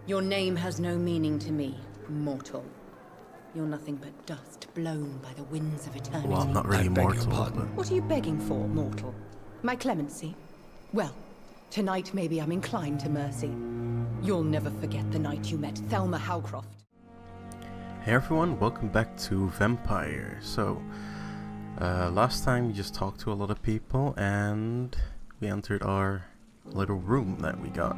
Your name has no meaning to me, mortal. You're nothing but dust blown by the winds of eternity. Well, I'm not really mortal. What are you begging for, mortal? My clemency? Well, tonight maybe I'm inclined to mercy. You'll never forget the night you met Thelma Howcroft. Hey everyone, welcome back to Vampyr. So, last time we just talked to a lot of people and we entered our little room that we got.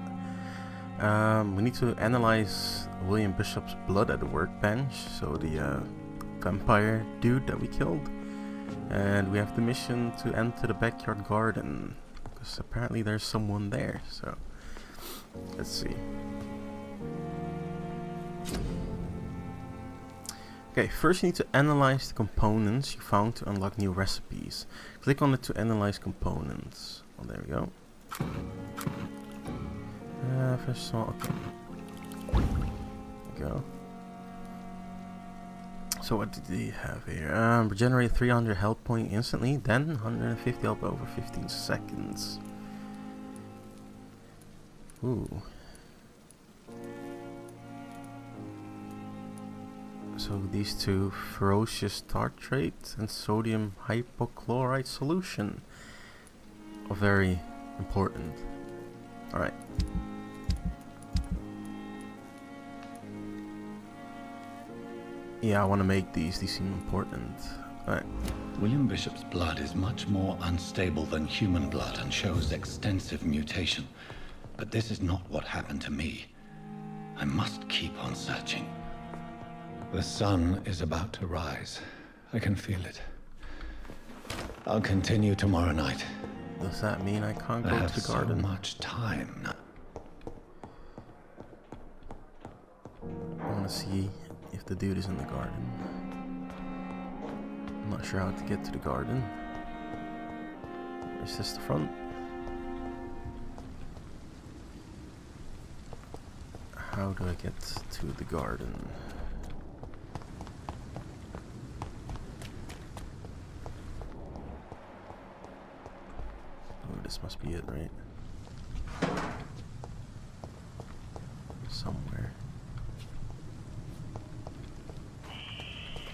We need to analyze William Bishop's blood at the workbench, so the vampire dude that we killed. And we have the mission to enter the backyard garden, because apparently there's someone there, so let's see. Okay, first you need to analyze the components you found to unlock new recipes. Click on it to analyze components. Oh, there we go. First of all, okay. There we go. So what did he have here? Regenerate 300 health point instantly, then 150 health over 15 seconds. Ooh. So these two, ferocious tartrate and sodium hypochlorite solution, are very important. Alright. Yeah, I want to make these. These seem important. Alright. William Bishop's blood is much more unstable than human blood and shows extensive mutation. But this is not what happened to me. I must keep on searching. The sun is about to rise. I can feel it. I'll continue tomorrow night. Does that mean I can't go to the garden? So much time now. I want to see if the dude is in the garden. I'm not sure how to get to the garden. Is this the front? How do I get to the garden? Oh, this must be it, right? Somewhere.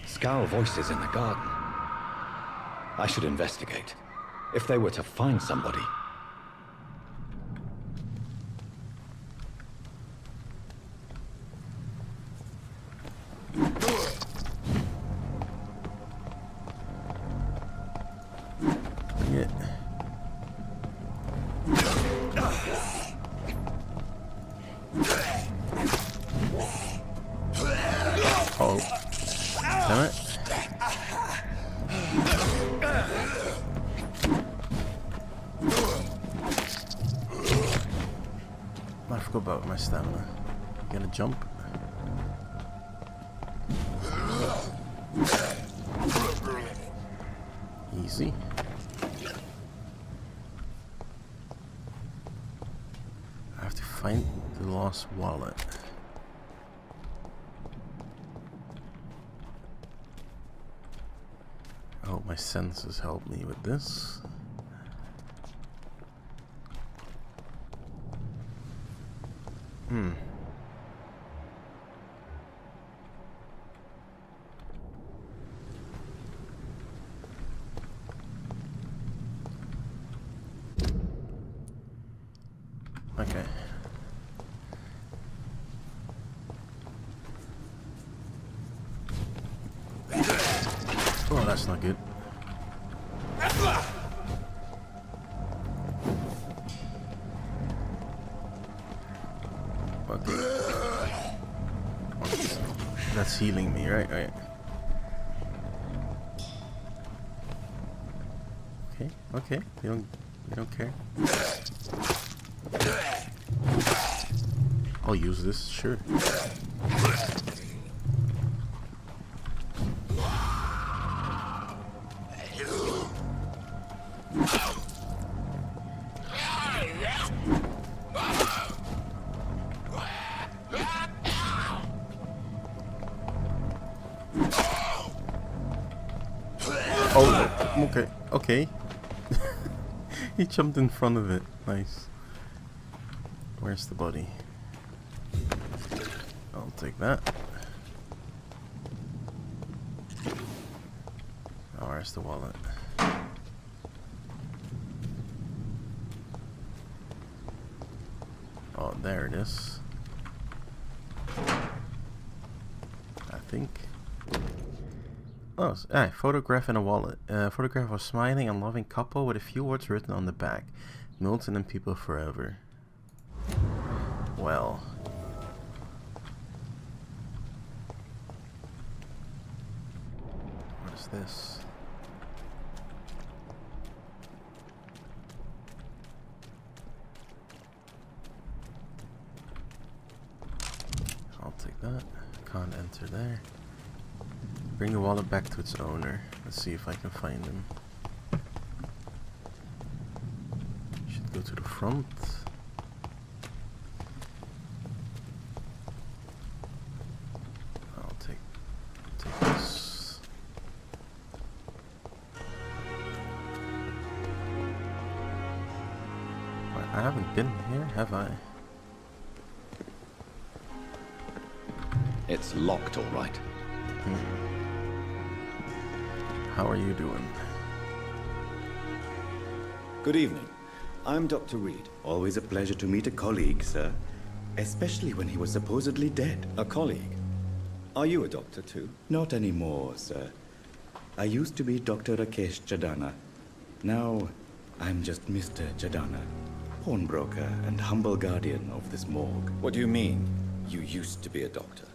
Scowl voices in the garden. I should investigate. If they were to find somebody. Yeah. Oh. Damn it. I forgot about my stamina. Gonna jump. Easy. I have to find the lost wallet. I hope my senses help me with this. Okay. Oh, that's not good. Okay. That's healing me, right? Right. Okay, okay. You don't care. I'll use this, sure. Oh, okay, okay. He jumped in front of it. Nice. Where's the body? take that. Oh, where's the wallet? Oh, there it is. I think. Oh, photograph in a wallet. Photograph of a smiling and loving couple with a few words written on the back. Milton and people forever. Well. What is this? I'll take that. Can't enter there. Bring the wallet back to its owner. Let's see if I can find him. Should go to the front. I'll take this. Wait, I haven't been here, have I? It's locked, all right. How are you doing? Good evening. I'm Dr. Reed. Always a pleasure to meet a colleague, sir. Especially when he was supposedly dead. A colleague. Are you a doctor too? Not anymore, sir. I used to be Dr. Rakesh Chadana. Now, I'm just Mr. Chadana, pawnbroker and humble guardian of this morgue. What do you mean, you used to be a doctor?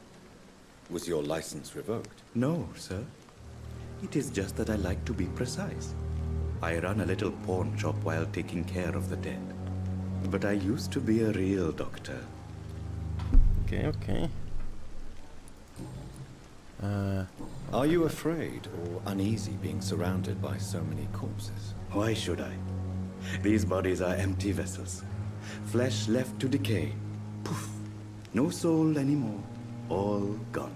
Was your license revoked? No, sir. It is just that I like to be precise. I run a little pawn shop while taking care of the dead. But I used to be a real doctor. Okay, okay. Are you afraid or uneasy being surrounded by so many corpses? Why should I? These bodies are empty vessels. Flesh left to decay. Poof. No soul anymore. All gone.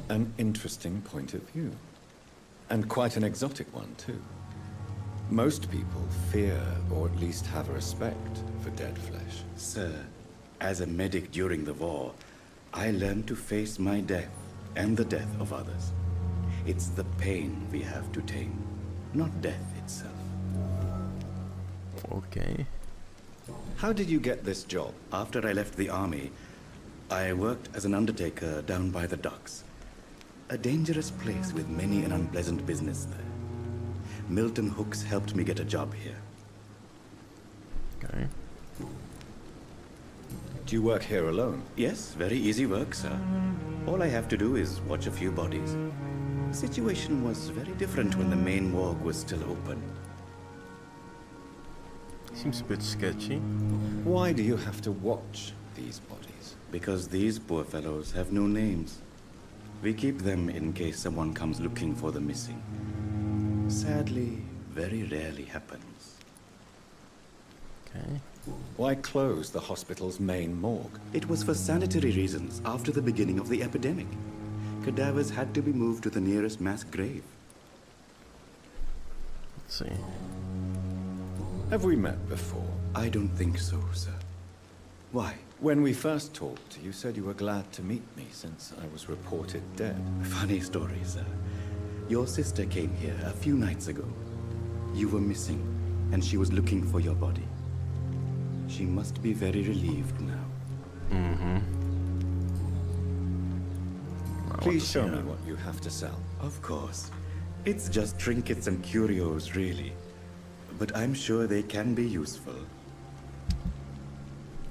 An interesting point of view. And quite an exotic one, too. Most people fear, or at least have a respect, for dead flesh. Sir, as a medic during the war, I learned to face my death and the death of others. It's the pain we have to tame, not death itself. Okay. How did you get this job? After I left the army, I worked as an undertaker down by the docks. A dangerous place with many an unpleasant business there. Milton Hooks helped me get a job here. Okay. Do you work here alone? Yes, very easy work, sir. All I have to do is watch a few bodies. The situation was very different when the main morgue was still open. Seems a bit sketchy. Why do you have to watch these bodies? Because these poor fellows have no names. We keep them in case someone comes looking for the missing. Sadly, very rarely happens. Okay. Why close the hospital's main morgue? It was for sanitary reasons after the beginning of the epidemic. Cadavers had to be moved to the nearest mass grave. Let's see. Have we met before? I don't think so, sir. Why? When we first talked, you said you were glad to meet me since I was reported dead. Funny story, sir. Your sister came here a few nights ago. You were missing, and she was looking for your body. She must be very relieved now. Mm-hmm. Please show me what you have to sell. Of course. It's just trinkets and curios, really. But I'm sure they can be useful.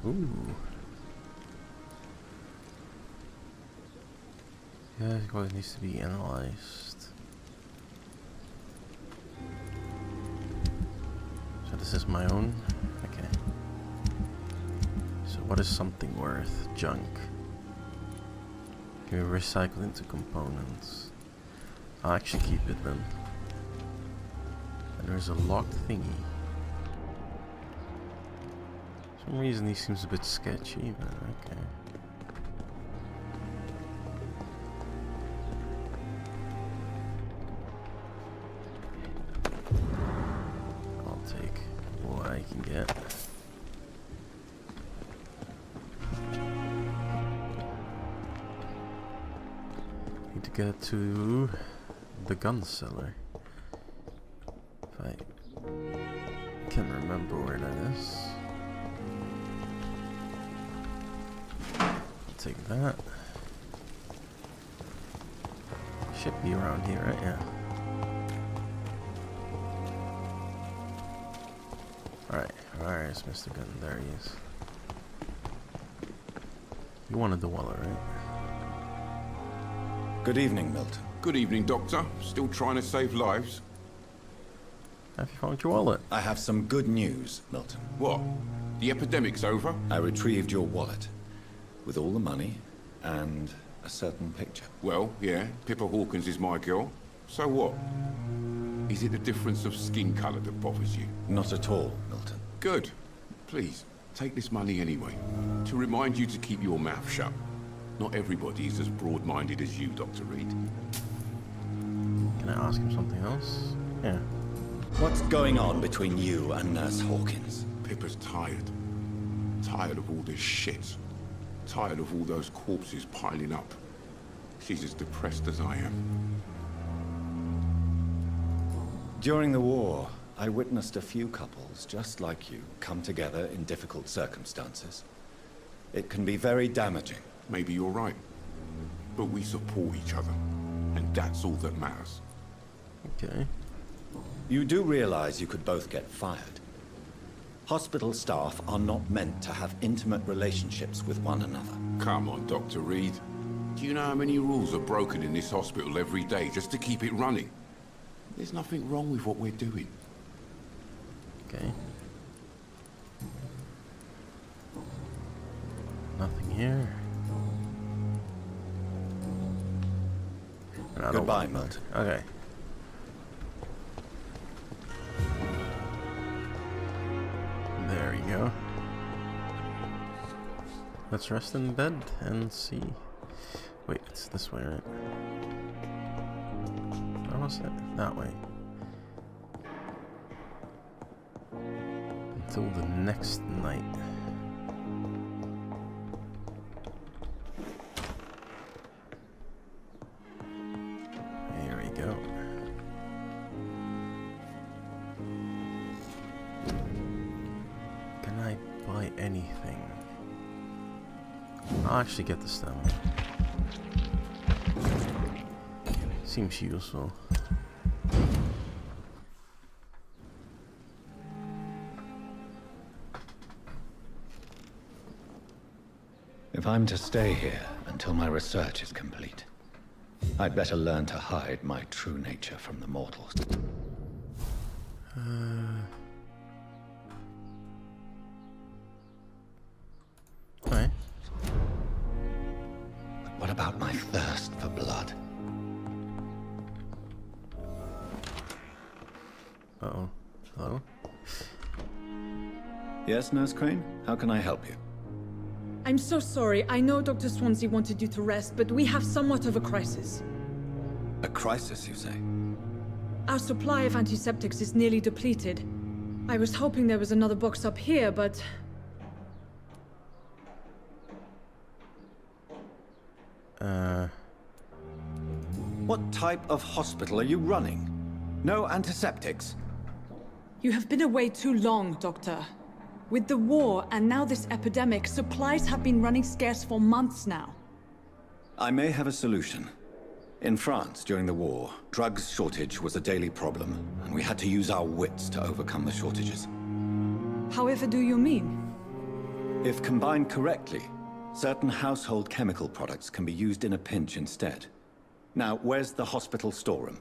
Ooh. Yeah, well, it needs to be analyzed. So this is my own? Okay. So what is something worth? Junk. Can be recycled into components. I'll actually keep it then. And there's a locked thingy. For some reason he seems a bit sketchy, but okay. I'll take what I can get. Need to get to the gun cellar. If I can remember where that is. Take that. Should be around here, right? Yeah. Alright, where's Mr. Gunn? There he is. You wanted the wallet, right? Good evening, Milton. Good evening, Doctor. Still trying to save lives? Have you found your wallet? I have some good news, Milton. What? The epidemic's over? I retrieved your wallet with all the money and a certain picture. Well, yeah, Pippa Hawkins is my girl. So what? Is it the difference of skin colour that bothers you? Not at all, Milton. Good. Please, take this money anyway. To remind you to keep your mouth shut. Not everybody is as broad-minded as you, Dr. Reed. Can I ask him something else? Yeah. What's going on between you and Nurse Hawkins? Pippa's tired. Tired of all this shit. Tired of all those corpses piling up. She's as depressed as I am. During the war, I witnessed a few couples just like you come together in difficult circumstances. It can be very damaging. Maybe you're right. But we support each other. And that's all that matters. Okay. You do realize you could both get fired. Hospital staff are not meant to have intimate relationships with one another. Come on, Dr. Reed. Do you know how many rules are broken in this hospital every day just to keep it running? There's nothing wrong with what we're doing. Okay. Nothing here. Goodbye, Milton. Okay. There you go. Let's rest in bed and see. Wait, it's this way, right? Where was it? That way. Until the next night. Here we go. Can I buy anything? I'll actually get the stem. Seems useful. If I'm to stay here until my research is complete, I'd better learn to hide my true nature from the mortals. Alright. But what about my thirst for blood? Uh-oh. Hello? Yes, Nurse Crane? How can I help you? I'm so sorry. I know Dr. Swansea wanted you to rest, but we have somewhat of a crisis. A crisis, you say? Our supply of antiseptics is nearly depleted. I was hoping there was another box up here, but... What type of hospital are you running? No antiseptics? You have been away too long, Doctor. With the war and now this epidemic, supplies have been running scarce for months now. I may have a solution. In France, during the war, drugs shortage was a daily problem, and we had to use our wits to overcome the shortages. However do you mean? If combined correctly, certain household chemical products can be used in a pinch instead. Now, where's the hospital storeroom?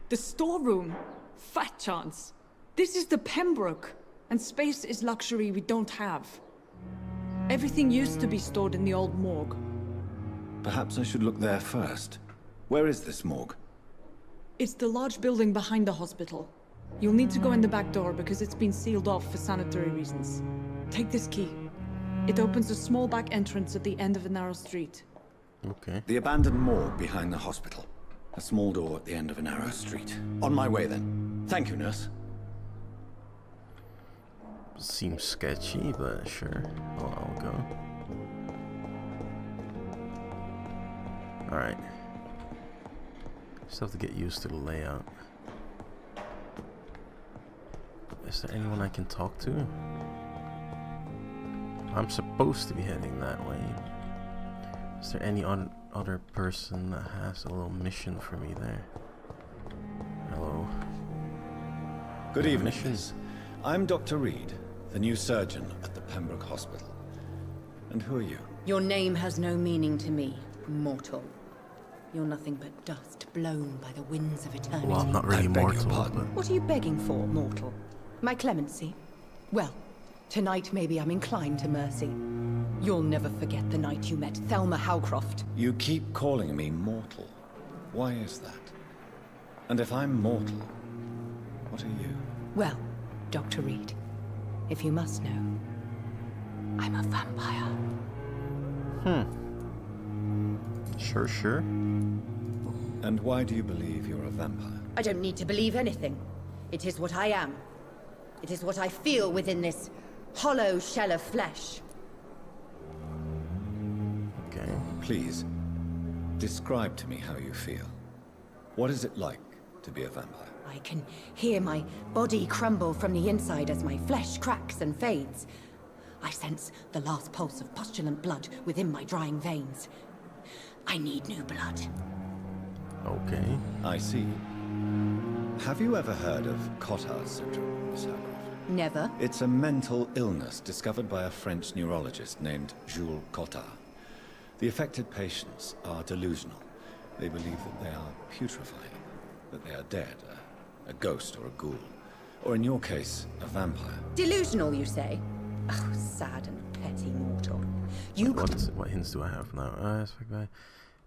The storeroom? Fat chance. This is the Pembroke, and space is luxury we don't have. Everything used to be stored in the old morgue. Perhaps I should look there first. Where is this morgue? It's the large building behind the hospital. You'll need to go in the back door because it's been sealed off for sanitary reasons. Take this key. It opens a small back entrance at the end of a narrow street. Okay. The abandoned morgue behind the hospital. A small door at the end of a narrow street. On my way then. Thank you, nurse. Seems sketchy, but sure. I'll go. Alright. Just have to get used to the layout. Is there anyone I can talk to? I'm supposed to be heading that way. Is there any other person that has a little mission for me there? Hello. Good evening, Missions. miss. I'm Dr. Reed, the new surgeon at the Pembroke Hospital. And who are you? Your name has no meaning to me, mortal. You're nothing but dust blown by the winds of eternity. Well, I'm not really I beg your mortal, pardon. but What are you begging for, mortal? My clemency? Well, tonight maybe I'm inclined to mercy. You'll never forget the night you met Thelma Howcroft. You keep calling me mortal. Why is that? And if I'm mortal, what are you? Well, Dr. Reed, if you must know, I'm a vampire. sure. And why do you believe you're a vampire? I don't need to believe anything. It is what I am. It is what I feel within this hollow shell of flesh. Okay. Please, describe to me how you feel. What is it like to be a vampire? I can hear my body crumble from the inside as my flesh cracks and fades. I sense the last pulse of postulant blood within my drying veins. I need new blood. Okay. I see. Have you ever heard of Cotard's syndrome, Miss Howcroft? Never. It's a mental illness discovered by a French neurologist named Jules Cotard. The affected patients are delusional. They believe that they are putrefying, that they are dead, a ghost or a ghoul. Or in your case, a vampire. Delusional, you say? Oh, sad and petty mortal. You What hints do I have now?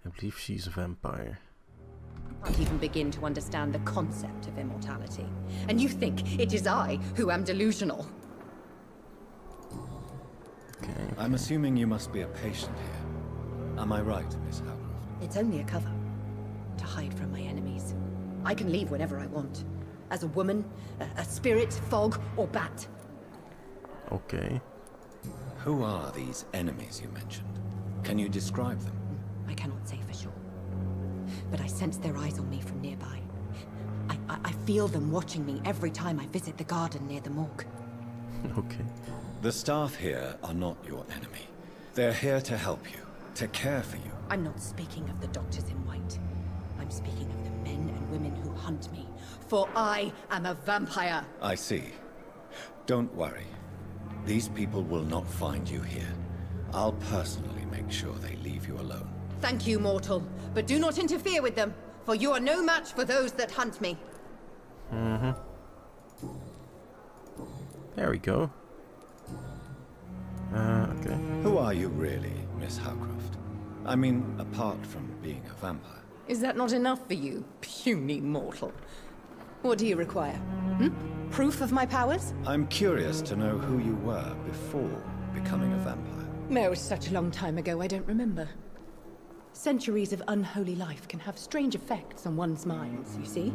I believe she's a vampire. can't even begin to understand the concept of immortality. And you think it is I who am delusional. Okay. I'm assuming you must be a patient here. Am I right, Miss Howcroft? It's only a cover. To hide from my enemies. I can leave whenever I want. As a woman, a spirit, fog, or bat. Okay. Who are these enemies you mentioned? Can you describe them? I cannot say for sure. But I sense their eyes on me from nearby. I feel them watching me every time I visit the garden near the morgue. Okay. The staff here are not your enemy. They're here to help you, to care for you. I'm not speaking of the doctors in white. I'm speaking of the men and women who hunt me. For I am a vampire. I see. Don't worry. These people will not find you here. I'll personally make sure they leave you alone. Thank you, mortal. But do not interfere with them, for you are no match for those that hunt me. There we go. Okay. Who are you really, Miss Howcroft? I mean, apart from being a vampire. Is that not enough for you, puny mortal? What do you require? Proof of my powers? I'm curious to know who you were before becoming a vampire. No, it was such a long time ago, I don't remember. Centuries of unholy life can have strange effects on one's minds, you see?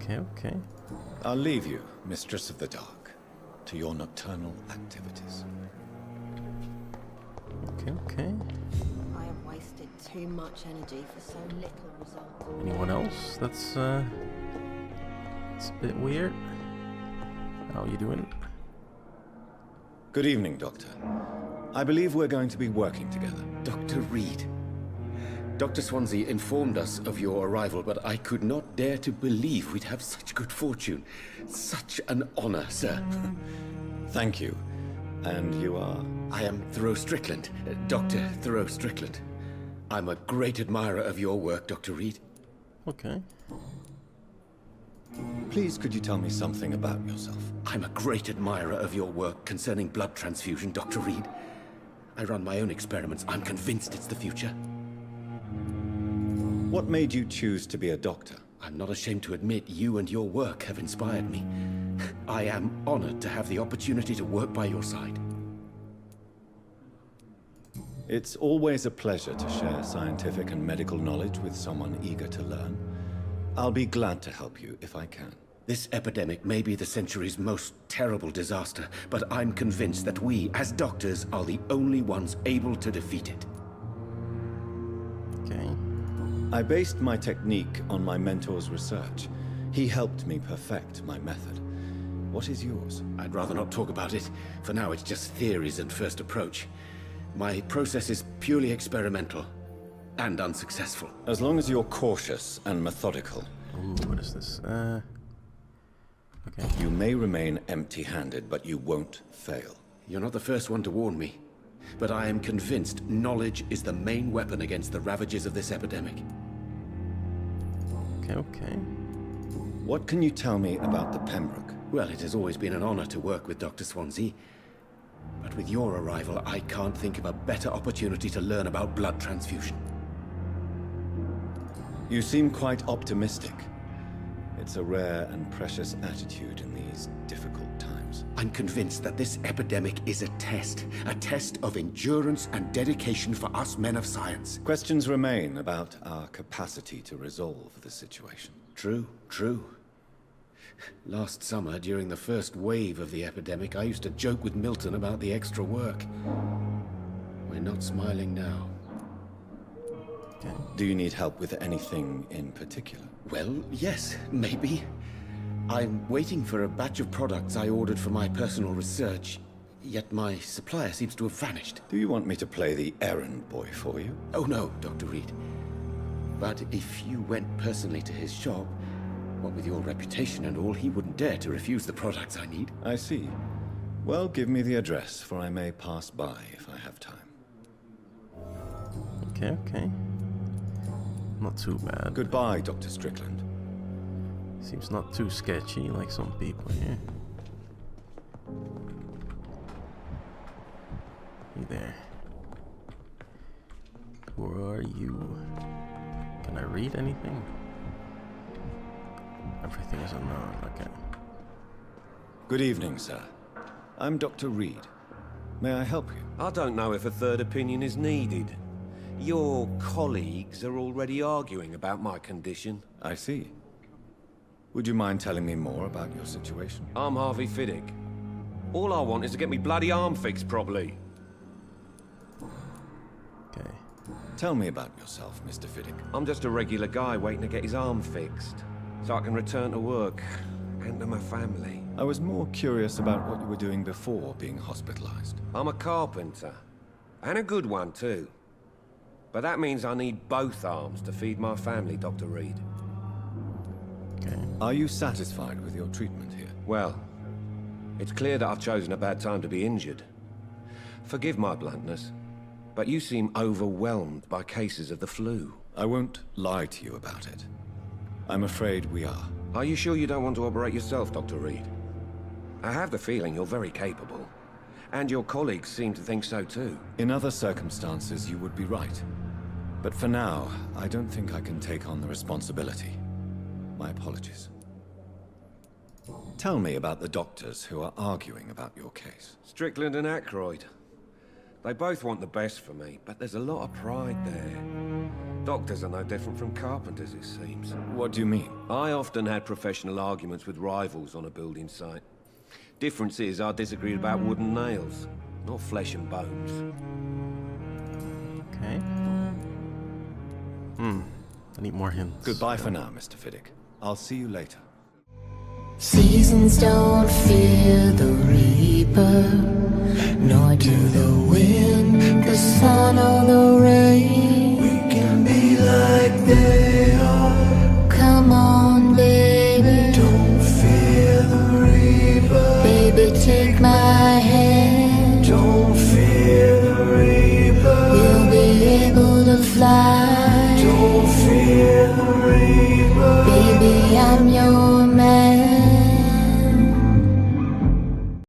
Okay. I'll leave you, Mistress of the Dark, to your nocturnal activities. Okay. I have wasted too much energy for so little result. Anyone else? That's it's a bit weird. How are you doing? Good evening, Doctor. I believe we're going to be working together. Dr. Reed. Dr. Swansea informed us of your arrival, but I could not dare to believe we'd have such good fortune. Such an honor, sir. Thank you. And you are? I am Thoreau Strickland, Dr. Thoreau Strickland. I'm a great admirer of your work, Dr. Reed. Okay. Please, could you tell me something about yourself? I'm a great admirer of your work concerning blood transfusion, Dr. Reed. I run my own experiments. I'm convinced it's the future. What made you choose to be a doctor? I'm not ashamed to admit you and your work have inspired me. I am honored to have the opportunity to work by your side. It's always a pleasure to share scientific and medical knowledge with someone eager to learn. I'll be glad to help you if I can. This epidemic may be the century's most terrible disaster, but I'm convinced that we, as doctors, are the only ones able to defeat it. Okay. I based my technique on my mentor's research. He helped me perfect my method. What is yours? I'd rather not talk about it. For now, it's just theories and first approach. My process is purely experimental and unsuccessful. As long as you're cautious and methodical. Ooh, what is this? Okay. You may remain empty-handed, but you won't fail. You're not the first one to warn me, but I am convinced knowledge is the main weapon against the ravages of this epidemic. Okay. What can you tell me about the Pembroke? Well, it has always been an honor to work with Dr. Swansea. But with your arrival, I can't think of a better opportunity to learn about blood transfusion. You seem quite optimistic. It's a rare and precious attitude in these difficult times. I'm convinced that this epidemic is a test of endurance and dedication for us men of science. Questions remain about our capacity to resolve the situation. True. Last summer, during the first wave of the epidemic, I used to joke with Milton about the extra work. We're not smiling now. Do you need help with anything in particular? Well, yes, maybe. I'm waiting for a batch of products I ordered for my personal research, yet my supplier seems to have vanished. Do you want me to play the errand boy for you? Oh no, Dr. Reed. But if you went personally to his shop, what with your reputation and all, he wouldn't dare to refuse the products I need. I see. Well, give me the address, for I may pass by if I have time. Okay. Not too bad. Goodbye, Dr. Strickland. Seems not too sketchy like some people here. Hey there. Who are you? Can I read anything? Everything is unknown, okay. Good evening, sir. I'm Dr. Reed. May I help you? I don't know if a third opinion is needed. Your colleagues are already arguing about my condition. I see. Would you mind telling me more about your situation? I'm Harvey Fiddick. All I want is to get me bloody arm fixed properly. Okay. Tell me about yourself, Mr. Fiddick. I'm just a regular guy waiting to get his arm fixed, so I can return to work and to my family. I was more curious about what you were doing before being hospitalized. I'm a carpenter, and a good one too. But that means I need both arms to feed my family, Dr. Reed. Okay. Are you satisfied with your treatment here? Well, it's clear that I've chosen a bad time to be injured. Forgive my bluntness, but you seem overwhelmed by cases of the flu. I won't lie to you about it. I'm afraid we are. Are you sure you don't want to operate yourself, Dr. Reed? I have the feeling you're very capable. And your colleagues seem to think so too. In other circumstances, you would be right. But for now, I don't think I can take on the responsibility. My apologies. Tell me about the doctors who are arguing about your case. Strickland and Aykroyd. They both want the best for me, but there's a lot of pride there. Doctors are no different from carpenters, it seems. What do you mean? I often had professional arguments with rivals on a building site. Difference is I disagreed about wooden nails, not flesh and bones. Okay. I need more hints. Goodbye for now, Mr. Fiddick. I'll see you later. Seasons don't fear the reaper, nor do the wind, the sun, or the rain. We can be like they are. Come on, baby, don't fear the reaper. Baby, take my hand. Don't fear the reaper. We'll be able to fly. Don't fear the reaper.